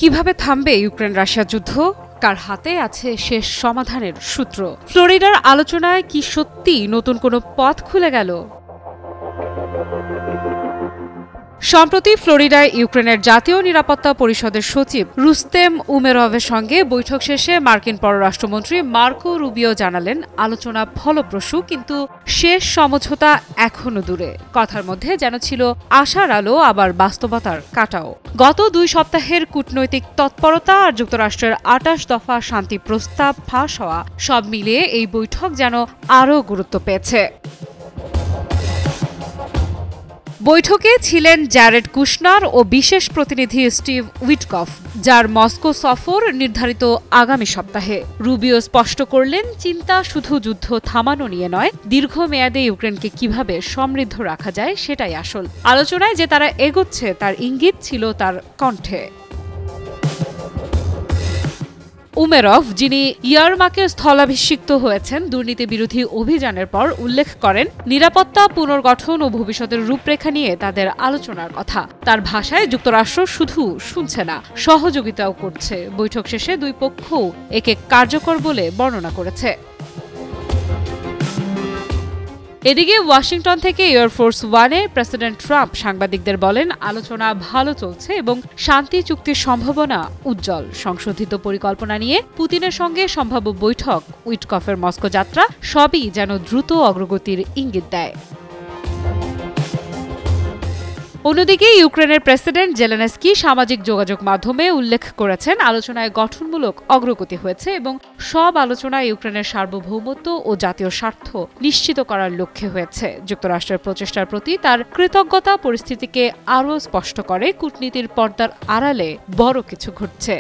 কিভাবে থামবে Ukraine Russia যুদ্ধ? কার হাতে আছে শেষ সমাধানের সূত্র? ফ্লোরিডার আলোচনায় কি সত্যি নতুন কোনো পথ খুলে গেল? সম্প্রতি ফ্লোরিডায় ইউক্রেনের জাতীয় নিরাপত্তা পরিষদের সচিব রুস্তেম উমেরভের সঙ্গে বৈঠক শেষে মার্কিন পররাষ্ট্রমন্ত্রী মার্কো রুবিও জানালেন, আলোচনা ফলপ্রসূ, কিন্তু শেষ সমঝোতা এখনো দূরে। কথার মধ্যে যেন ছিল আশার আলো, আবার বাস্তবতার কাঁটাও। গত 2 সপ্তাহের কূটনৈতিক তৎপরতা আর যুক্তরাষ্ট্রের 28 দফা শান্তি প্রস্তাব ফাঁস হওয়া, সব মিলিয়ে এই বৈঠক যেন আরও গুরুত্ব পেয়েছে। বৈঠকে ছিলেন জ্যারেড কুশনার ও বিশেষ প্রতিনিধি স্টিভ উইটকফ, যার মস্কো সফর নির্ধারিত আগামী সপ্তাহে। রুবিও স্পষ্ট করলেন, চিন্তা শুধু যুদ্ধ থামানো নিয়ে নয়, দীর্ঘমেয়াদে ইউক্রেনকে কিভাবে সমৃদ্ধ রাখা যায় সেটাই আসল। আলোচনায় যে তারা এগোচ্ছে তার ইঙ্গিত ছিল তার কণ্ঠে। উমেরভ, যিনি ইয়ারমাকে স্থলাভিষিক্ত হয়েছেন দুর্নীতি বিরোধী অভিযানের পর, উল্লেখ করেন নিরাপত্তা পুনর্গঠন ও ভবিষ্যতের রূপরেখা নিয়ে তাদের আলোচনার কথা। তার ভাষায়, যুক্তরাষ্ট্র শুধু শুনছে না, সহযোগিতাও করছে। বৈঠক শেষে 2 পক্ষও একে কার্যকর বলে বর্ণনা করেছে। এদিকে ওয়াশিংটন থেকে এয়ারফোর্স ওয়ানে প্রেসিডেন্ট ট্রাম্প সাংবাদিকদের বলেন, আলোচনা ভালো চলছে এবং শান্তি চুক্তির সম্ভাবনা উজ্জ্বল। সংশোধিত পরিকল্পনা নিয়ে পুতিনের সঙ্গে সম্ভাব্য বৈঠক, উইটকফের মস্কো যাত্রা, সবই যেন দ্রুত অগ্রগতির ইঙ্গিত দেয়। অন্যদিকে ইউক্রেনের প্রেসিডেন্ট জেলেনস্কি সামাজিক যোগাযোগ মাধ্যমে উল্লেখ করেছেন, আলোচনায় গঠনমূলক অগ্রগতি হয়েছে এবং সব আলোচনা ইউক্রেনের সার্বভৌমত্ব ও জাতীয় স্বার্থ নিশ্চিত করার লক্ষ্যে হয়েছে। যুক্তরাষ্ট্রের প্রচেষ্টার প্রতি তার কৃতজ্ঞতা পরিস্থিতিকে আরও স্পষ্ট করে, কূটনীতির পর্দার আড়ালে বড় কিছু ঘটছে।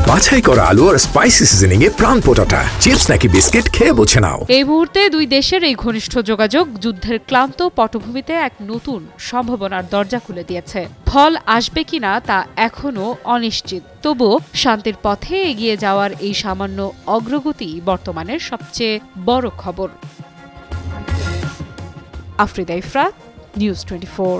বাছাই করা আলু আর স্পাইসি সিজনিং এ প্রাণ পোটাটা চিপস নাকি বিস্কিট খেয়ে বোঝে নাও। এই মুহূর্তে 2 দেশের এই ঘনিষ্ঠ যোগাযোগ যুদ্ধের ক্লান্ত পটভূমিতে এক নতুন সম্ভাবনার দরজা খুলে দিয়েছে। ফল আসবে কিনা তা এখনো অনিশ্চিত, তবুও শান্তির পথে এগিয়ে যাওয়ার এই সামান্য অগ্রগতি বর্তমানের সবচেয়ে বড় খবর। আফরিদা ইফরাত, নিউজ 24।